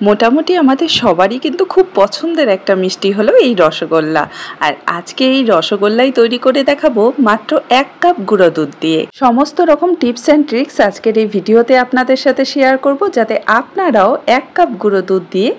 মোটামুটি আমাদের সবারই কিন্তু খুব পছন্দের একটা মিষ্টি হলো এই রসগোল্লা। আর আজকে এই রসগোল্লাই তৈরি করে দেখাবো মাত্র 1 কাপ গুঁড়ো দুধ দিয়ে। সমস্ত রকম টিপস অ্যান্ড ট্রিক্স আজকের এই ভিডিওতে আপনাদের সাথে শেয়ার করব, যাতে আপনারাও 1 কাপ গুঁড়ো দুধ দিয়ে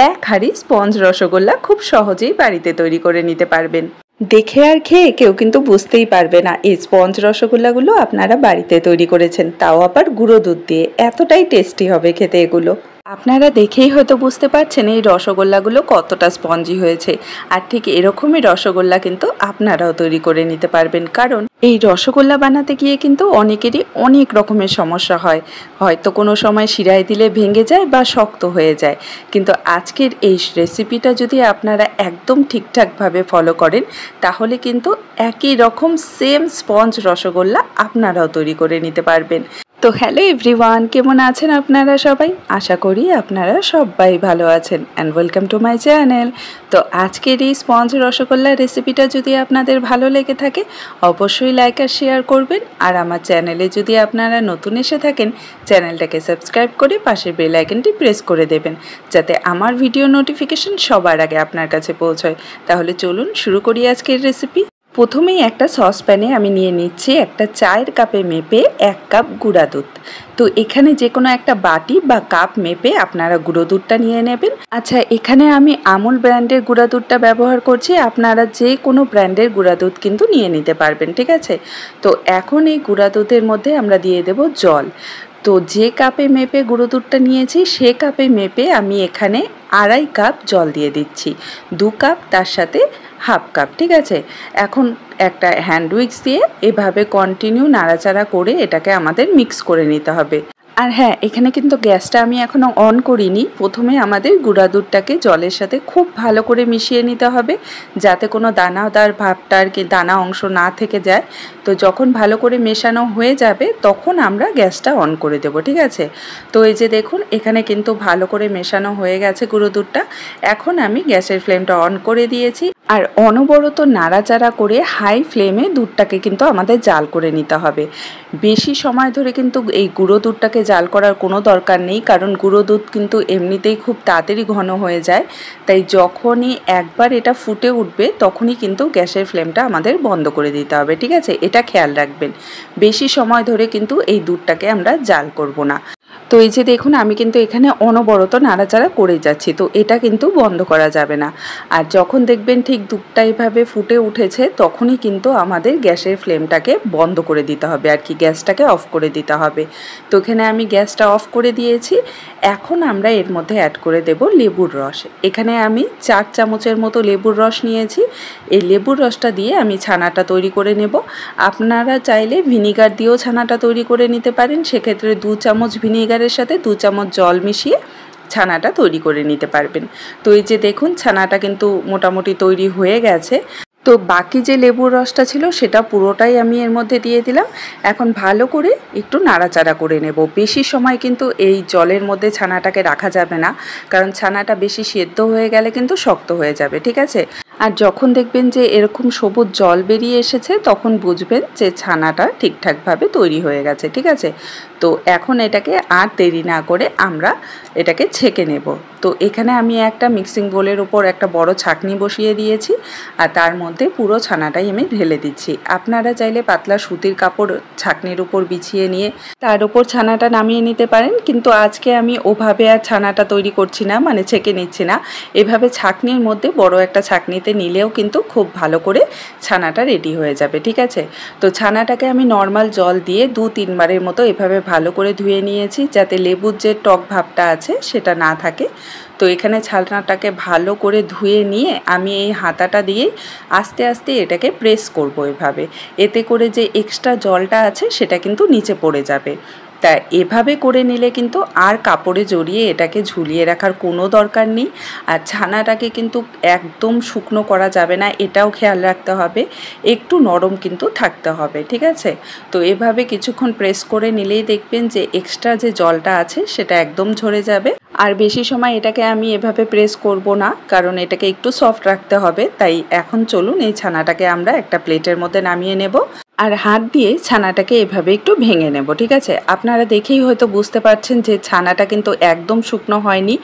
1 হাঁড়ি স্পঞ্জ রসগোল্লা খুব সহজেই বাড়িতে তৈরি করে নিতে পারবেন। দেখে আর খেয়ে কেউ কিন্তু বুঝতেই পারবে না এই স্পঞ্জ রসগোল্লাগুলো আপনারা বাড়িতে তৈরি করেছেন, তাও আবার গুঁড়ো দুধ দিয়ে। এতটাই টেস্টি হবে খেতে এগুলো। আপনারা দেখেই হয়তো বুঝতে পারছেন এই রসগোল্লাগুলো কতটা স্পঞ্জি হয়েছে। আর ঠিক এরকমই রসগোল্লা কিন্তু আপনারাও তৈরি করে নিতে পারবেন, কারণ এই রসগোল্লা বানাতে গিয়ে কিন্তু অনেকেরই অনেক রকমের সমস্যা হয়। হয়তো কোনো সময় শিরায় দিলে ভেঙে যায় বা শক্ত হয়ে যায়, কিন্তু আজকের এই রেসিপিটা যদি আপনারা একদম ঠিকঠাকভাবে ফলো করেন তাহলে কিন্তু একই রকম সেম স্পঞ্জ রসগোল্লা আপনারাও তৈরি করে নিতে পারবেন। তো হ্যালো এভরিওয়ান, কেমন আছেন আপনারা সবাই? আশা করি আপনারা সবাই ভালো আছেন and welcome to my channel. তো আজকের এই স্পঞ্জ রসগোল্লার রেসিপিটা যদি আপনাদের ভালো লেগে থাকে অবশ্যই লাইক আর শেয়ার করবেন। আর আমার চ্যানেলে যদি আপনারা নতুন এসে থাকেন চ্যানেলটাকে সাবস্ক্রাইব করে পাশের বেল আইকনটি প্রেস করে দেবেন, যাতে আমার ভিডিও নোটিফিকেশন সবার আগে আপনার কাছে পৌঁছয়। তাহলে চলুন শুরু করি আজকের রেসিপি। প্রথমেই একটা সসপ্যানে আমি নিয়ে নিচ্ছি একটা চায়ের কাপে মেপে 1 কাপ গুঁড়া দুধ। তো এখানে যে কোনো একটা বাটি বা কাপ মেপে আপনারা গুঁড়ো দুধটা নিয়ে নেবেন। আচ্ছা, এখানে আমি আমুল ব্র্যান্ডের গুঁড়া দুধটা ব্যবহার করছি, আপনারা যে কোনো ব্র্যান্ডের গুঁড়া দুধ কিন্তু নিয়ে নিতে পারবেন, ঠিক আছে? তো এখন এই গুঁড়া দুধের মধ্যে আমরা দিয়ে দেব জল। তো যে কাপে মেপে গুঁড়ো দুধটা নিয়েছি সে কাপে মেপে আমি এখানে 2.5 কাপ জল দিয়ে দিচ্ছি, 2 কাপ তার সাথে হাফ কাপ, ঠিক আছে? এখন একটা হ্যান্ড উইক্স দিয়ে এভাবে কন্টিনিউ নাড়াচাড়া করে এটাকে আমাদের মিক্স করে নিতে হবে। আর হ্যাঁ, এখানে কিন্তু গ্যাসটা আমি এখনও অন করিনি। প্রথমে আমাদের গুঁড়া দুধটাকে জলের সাথে খুব ভালো করে মিশিয়ে নিতে হবে, যাতে কোনো দানাদার ভাবটা আর কি দানা অংশ না থেকে যায়। তো যখন ভালো করে মেশানো হয়ে যাবে তখন আমরা গ্যাসটা অন করে দেব, ঠিক আছে? তো এই যে দেখুন, এখানে কিন্তু ভালো করে মেশানো হয়ে গেছে গুঁড়ো দুধটা। এখন আমি গ্যাসের ফ্লেমটা অন করে দিয়েছি আর অনবরত নাড়াচাড়া করে হাই ফ্লেমে দুধটাকে কিন্তু আমাদের জাল করে নিতে হবে। বেশি সময় ধরে কিন্তু এই গুঁড়ো দুধটাকে জাল করার কোনো দরকার নেই, কারণ গুঁড়ো দুধ কিন্তু এমনিতেই খুব তাড়াতাড়ি ঘন হয়ে যায়। তাই যখনই একবার এটা ফুটে উঠবে তখনই কিন্তু গ্যাসের ফ্লেমটা আমাদের বন্ধ করে দিতে হবে, ঠিক আছে? এটা খেয়াল রাখবেন, বেশি সময় ধরে কিন্তু এই দুধটাকে আমরা জাল করব না। তো এই যে দেখুন, আমি কিন্তু এখানে অনবরত নাড়াচাড়া করে যাচ্ছি, তো এটা কিন্তু বন্ধ করা যাবে না। আর যখন দেখবেন ঠিক দুধটা এইভাবে ফুটে উঠেছে তখনই কিন্তু আমাদের গ্যাসের ফ্লেমটাকে বন্ধ করে দিতে হবে, আর কি গ্যাসটাকে অফ করে দিতে হবে। তো এখানে আমি গ্যাসটা অফ করে দিয়েছি। এখন আমরা এর মধ্যে অ্যাড করে দেব লেবুর রস। এখানে আমি 4 চামচের মতো লেবুর রস নিয়েছি। এই লেবুর রসটা দিয়ে আমি ছানাটা তৈরি করে নেব। আপনারা চাইলে ভিনিগার দিয়েও ছানাটা তৈরি করে নিতে পারেন, সেক্ষেত্রে 2 চামচ ভিনিগারের সাথে 2 চামচ জল মিশিয়ে ছানাটা তৈরি করে নিতে পারবেন। তো এই যে দেখুন, ছানাটা কিন্তু মোটামুটি তৈরি হয়ে গেছে। তো বাকি যে লেবুর রসটা ছিল সেটা পুরোটাই আমি এর মধ্যে দিয়ে দিলাম। এখন ভালো করে একটু নাড়াচাড়া করে নেব। বেশি সময় কিন্তু এই জলের মধ্যে ছানাটাকে রাখা যাবে না, কারণ ছানাটা বেশি সেদ্ধ হয়ে গেলে কিন্তু শক্ত হয়ে যাবে, ঠিক আছে? আর যখন দেখবেন যে এরকম সবুজ জল বেরিয়ে এসেছে তখন বুঝবেন যে ছানাটা ঠিকঠাকভাবে তৈরি হয়ে গেছে, ঠিক আছে? তো এখন এটাকে আর দেরি না করে আমরা এটাকে ছেঁকে নেব। তো এখানে আমি একটা মিক্সিং বোলের উপর একটা বড় ছাঁকনি বসিয়ে দিয়েছি আর তার মধ্যে পুরো ছানাটাই আমি ঢেলে দিচ্ছি। আপনারা চাইলে পাতলা সুতির কাপড় ছাঁকনির উপর বিছিয়ে নিয়ে তার উপর ছানাটা নামিয়ে নিতে পারেন, কিন্তু আজকে আমি ওভাবে আর ছানাটা তৈরি করছি না, মানে ছেঁকে নিচ্ছি না। এভাবে ছাঁকনির মধ্যে বড় একটা ছাঁকনিতে নিলেও কিন্তু খুব ভালো করে ছানাটা রেডি হয়ে যাবে, ঠিক আছে? তো ছানাটাকে আমি নর্মাল জল দিয়ে 2-3 বারের মতো এভাবে ভালো করে ধুয়ে নিয়েছি, যাতে লেবুর যে টক ভাবটা আছে সেটা না থাকে। তো এখানে ছানাটাকে ভালো করে ধুয়ে নিয়ে আমি এই হাতাটা দিয়ে আস্তে আস্তে এটাকে প্রেস করব এভাবে। এতে করে যে এক্সট্রা জলটা আছে সেটা কিন্তু নিচে পড়ে যাবে। তা এভাবে করে নিলে কিন্তু আর কাপড়ে জড়িয়ে এটাকে ঝুলিয়ে রাখার কোনো দরকার নেই। আর ছানাটাকে কিন্তু একদম শুকনো করা যাবে না, এটাও খেয়াল রাখতে হবে। একটু নরম কিন্তু থাকতে হবে, ঠিক আছে? তো এভাবে কিছুক্ষণ প্রেস করে নিলেই দেখবেন যে এক্সট্রা যে জলটা আছে সেটা একদম ঝরে যাবে। আর বেশি সময় এটাকে আমি এভাবে প্রেস করব না, কারণ এটাকে একটু সফট রাখতে হবে। তাই এখন চলুন এই ছানাটাকে আমরা একটা প্লেটের মধ্যে নামিয়ে নেব। আর হাত দিয়ে ছানাটাকে এভাবে একটু ভেঙে নেব, ঠিক আছে। আপনারা দেখেই হয়তো বুঝতে পারছেন যে ছানাটা কিন্তু একদম শুকনো হয়নি,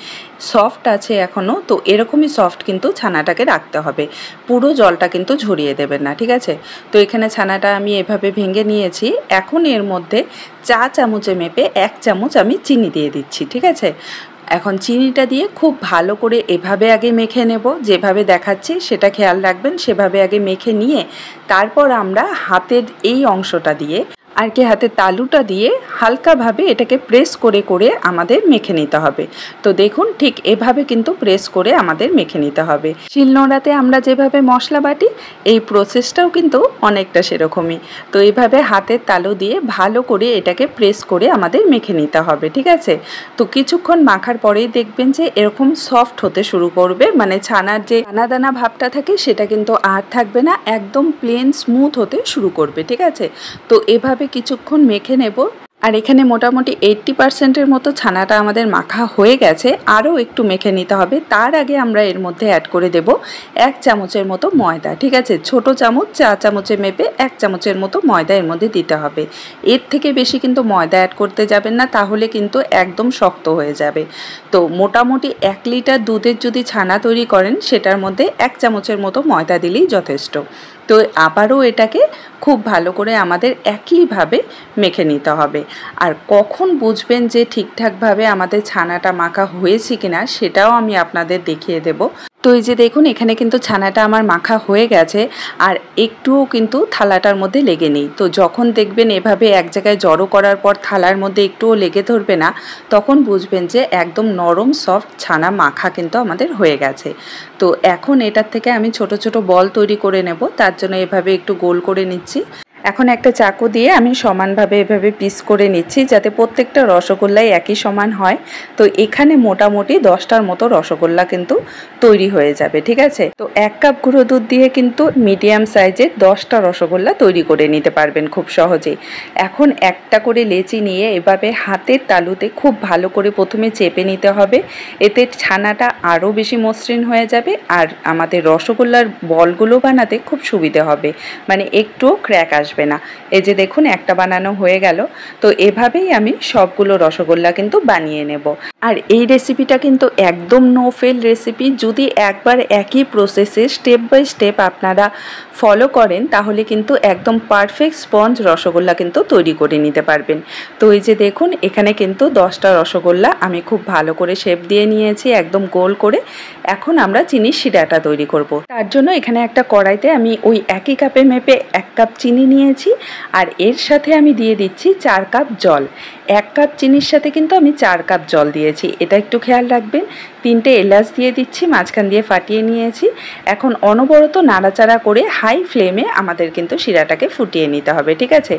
সফট আছে এখনও। তো এরকমই সফট কিন্তু ছানাটাকে রাখতে হবে, পুরো জলটা কিন্তু ঝরিয়ে দেবেন না, ঠিক আছে। তো এখানে ছানাটা আমি এভাবে ভেঙে নিয়েছি। এখন এর মধ্যে চা চামচে মেপে 1 চামচ আমি চিনি দিয়ে দিচ্ছি, ঠিক আছে। এখন চিনিটা দিয়ে খুব ভালো করে এভাবে আগে মেখে নেব, যেভাবে দেখাচ্ছি সেটা খেয়াল রাখবেন, সেভাবে আগে মেখে নিয়ে তারপর আমরা হাতের এই অংশটা দিয়ে আর কি হাতের তালুটা দিয়ে হালকাভাবে এটাকে প্রেস করে করে আমাদের মেখে নিতে হবে। তো দেখুন ঠিক এভাবে কিন্তু প্রেস করে আমাদের মেখে নিতে হবে। শিলনোড়াতে আমরা যেভাবে মশলা বাটি এই প্রসেসটাও কিন্তু অনেকটা সেরকমই। তো এইভাবে হাতের তালু দিয়ে ভালো করে এটাকে প্রেস করে আমাদের মেখে নিতে হবে, ঠিক আছে। তো কিছুক্ষণ মাখার পরেই দেখবেন যে এরকম সফট হতে শুরু করবে, মানে ছানার যে দানা দানা ভাবটা থাকে সেটা কিন্তু আর থাকবে না, একদম প্লেন স্মুথ হতে শুরু করবে, ঠিক আছে। তো এভাবে কিছুক্ষণ মেখে নেব। আর এখানে মোটামুটি 80% মতো ছানাটা আমাদের মাখা হয়ে গেছে, আরও একটু মেখে নিতে হবে। তার আগে আমরা এর মধ্যে অ্যাড করে দেব 1 চামচের মতো ময়দা, ঠিক আছে। ছোট চামচ চা চামচে মেপে 1 চামচের মতো ময়দা এর মধ্যে দিতে হবে। এর থেকে বেশি কিন্তু ময়দা অ্যাড করতে যাবেন না, তাহলে কিন্তু একদম শক্ত হয়ে যাবে। তো মোটামুটি 1 লিটার দুধের যদি ছানা তৈরি করেন সেটার মধ্যে 1 চামচের মতো ময়দা দিলেই যথেষ্ট। তো আবারও এটাকে খুব ভালো করে আমাদের একইভাবে মেখে নিতে হবে। আর কখন বুঝবেন যে ঠিকঠাকভাবে আমাদের ছানাটা মাখা হয়েছে কিনা সেটাও আমি আপনাদের দেখিয়ে দেব। তো এই যে দেখুন এখানে কিন্তু ছানাটা আমার মাখা হয়ে গেছে, আর একটুও কিন্তু থালাটার মধ্যে লেগে নেই। তো যখন দেখবেন এভাবে এক জায়গায় জড়ো করার পর থালার মধ্যে একটুও লেগে ধরবে না, তখন বুঝবেন যে একদম নরম সফট ছানা মাখা কিন্তু আমাদের হয়ে গেছে। তো এখন এটার থেকে আমি ছোট ছোট বল তৈরি করে নেব, তার জন্য এভাবে একটু গোল করে নিচ্ছি। এখন একটা চাকু দিয়ে আমি সমানভাবে এভাবে পিস করে নিচ্ছি, যাতে প্রত্যেকটা রসগোল্লাই একই সমান হয়। তো এখানে মোটামুটি 10টার মতো রসগোল্লা কিন্তু তৈরি হয়ে যাবে, ঠিক আছে। তো 1 কাপ গুঁড়ো দুধ দিয়ে কিন্তু মিডিয়াম সাইজের 10টা রসগোল্লা তৈরি করে নিতে পারবেন খুব সহজেই। এখন একটা করে লেচি নিয়ে এভাবে হাতের তালুতে খুব ভালো করে প্রথমে চেপে নিতে হবে, এতে ছানাটা আরও বেশি মসৃণ হয়ে যাবে আর আমাদের রসগোল্লার বলগুলো বানাতে খুব সুবিধে হবে, মানে একটুও ক্র্যাক আসবে না। এই যে দেখুন একটা বানানো হয়ে গেল। তো এভাবেই আমি সবগুলো রসগোল্লা কিন্তু বানিয়ে নেব। আর এই রেসিপিটা কিন্তু একদম নো ফেল রেসিপি। যদি একবার একই প্রসেসে স্টেপ বাই স্টেপ আপনারা ফলো করেন তাহলে কিন্তু একদম পারফেক্ট স্পঞ্জ রসগোল্লা কিন্তু তৈরি করে নিতে পারবেন। তো এই যে দেখুন এখানে কিন্তু 10টা রসগোল্লা আমি খুব ভালো করে শেপ দিয়ে নিয়েছি, একদম গোল করে। এখন আমরা চিনির শিরাটা তৈরি করব। তার জন্য এখানে একটা কড়াইতে আমি ওই একই কাপে মেপে 1 কাপ চিনি নিয়েছি, আর এর সাথে আমি দিয়ে দিচ্ছি 4 কাপ জল। 1 কাপ চিনির সাথে কিন্তু আমি 4 কাপ জল দিয়েছি, এটা একটু খেয়াল রাখবেন। 3টে এলাচ দিয়ে দিচ্ছি, মাঝখান দিয়ে ফাটিয়ে নিয়েছি। এখন অনবরত নাড়াচাড়া করে হাই ফ্লেমে আমাদের কিন্তু শিরাটাকে ফুটিয়ে নিতে হবে, ঠিক আছে।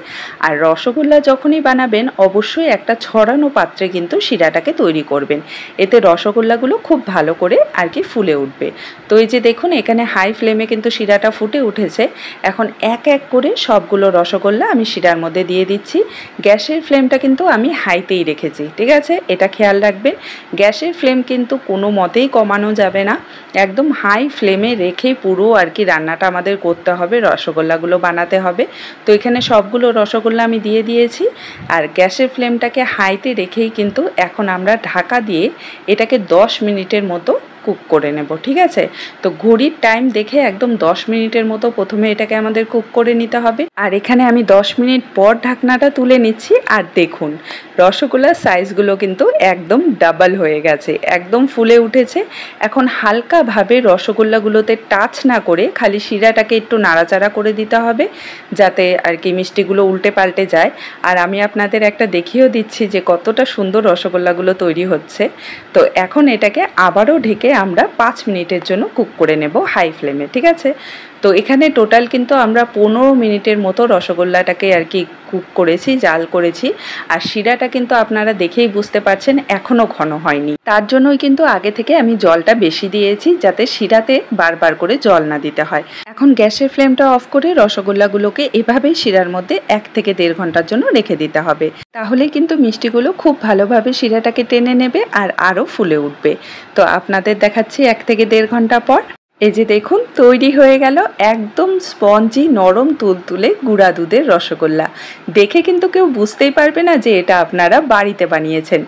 আর রসগোল্লা যখনই বানাবেন অবশ্যই একটা ছড়ানো পাত্রে কিন্তু শিরাটাকে তৈরি করবেন, এতে রসগোল্লাগুলো খুব ভালো করে আর কি ফুলে উঠবে। তো এই যে দেখুন এখানে হাই ফ্লেমে কিন্তু শিরাটা ফুটে উঠেছে। এখন এক এক করে সবগুলো রসগোল্লা আমি শিরার মধ্যে দিয়ে দিচ্ছি। গ্যাসের ফ্লেমটা কিন্তু আমি হাইতেই রেখেছি, ঠিক আছে, এটা খেয়াল রাখবেন। গ্যাসের ফ্লেম কিন্তু কোনো মতেই কমানো যাবে না, একদম হাই ফ্লেমে রেখেই পুরো আর কি রান্নাটা আমাদের করতে হবে, রসগোল্লাগুলো বানাতে হবে। তো এখানে সবগুলো রসগোল্লা আমি দিয়ে দিয়েছি, আর গ্যাসের ফ্লেমটাকে হাইতে রেখেই কিন্তু এখন আমরা ঢাকা দিয়ে এটাকে 10 মিনিটের মতো কুক করে নেব, ঠিক আছে। তো ঘড়ির টাইম দেখে একদম 10 মিনিটের মতো প্রথমে এটাকে আমাদের কুক করে নিতে হবে। আর এখানে আমি 10 মিনিট পর ঢাকনাটা তুলে নিচ্ছি, আর দেখুন রসগোল্লার সাইজগুলো কিন্তু একদম ডাবল হয়ে গেছে, একদম ফুলে উঠেছে। এখন হালকাভাবে রসগোল্লাগুলোতে টাচ না করে খালি শিরাটাকে একটু নাড়াচাড়া করে দিতে হবে, যাতে আর কি মিষ্টিগুলো উল্টে পাল্টে যায়। আর আমি আপনাদের একটা দেখিয়েও দিচ্ছি যে কতটা সুন্দর রসগোল্লাগুলো তৈরি হচ্ছে। তো এখন এটাকে আবারও ঢেকে আমরা 5 মিনিটের জন্য কুক করে নেব হাই ফ্লেমে, ঠিক আছে। তো এখানে টোটাল কিন্তু আমরা 15 মিনিটের মতো রসগোল্লাটাকে আর কি কুক করেছি, জাল করেছি। আর শিরাটা কিন্তু আপনারা দেখেই বুঝতে পারছেন এখনও ঘন হয়নি, তার জন্যই কিন্তু আগে থেকে আমি জলটা বেশি দিয়েছি, যাতে শিরাতে বারবার করে জল না দিতে হয়। এখন গ্যাসের ফ্লেমটা অফ করে রসগোল্লাগুলোকে এভাবেই শিরার মধ্যে 1 থেকে 1.5 ঘন্টার জন্য রেখে দিতে হবে, তাহলে কিন্তু মিষ্টিগুলো খুব ভালোভাবে শিরাটাকে টেনে নেবে আর আরও ফুলে উঠবে। তো আপনাদের দেখাচ্ছি 1 থেকে 1.5 ঘন্টা পর। এই যে দেখুন তৈরি হয়ে গেল একদম স্পঞ্জি নরম তুলতুলে গুঁড়া দুধের রসগোল্লা। দেখে কিন্তু কেউ বুঝতেই পারবে না যে এটা আপনারা বাড়িতে বানিয়েছেন।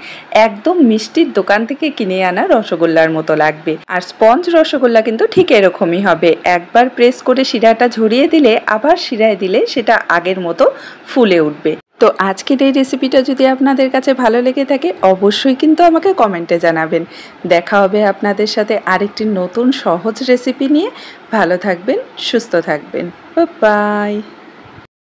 একদম মিষ্টির দোকান থেকে কিনে আনা রসগোল্লার মতো লাগবে। আর স্পঞ্জ রসগোল্লা কিন্তু ঠিক এরকমই হবে। একবার প্রেস করে শিরাটা ঝরিয়ে দিলে আবার শিরায় দিলে সেটা আগের মতো ফুলে উঠবে। তো আজকের এই রেসিপিটা যদি আপনাদের কাছে ভালো লেগে থাকে অবশ্যই কিন্তু আমাকে কমেন্টে জানাবেন। দেখা হবে আপনাদের সাথে আরেকটি নতুন সহজ রেসিপি নিয়ে। ভালো থাকবেন, সুস্থ থাকবেন। বাই।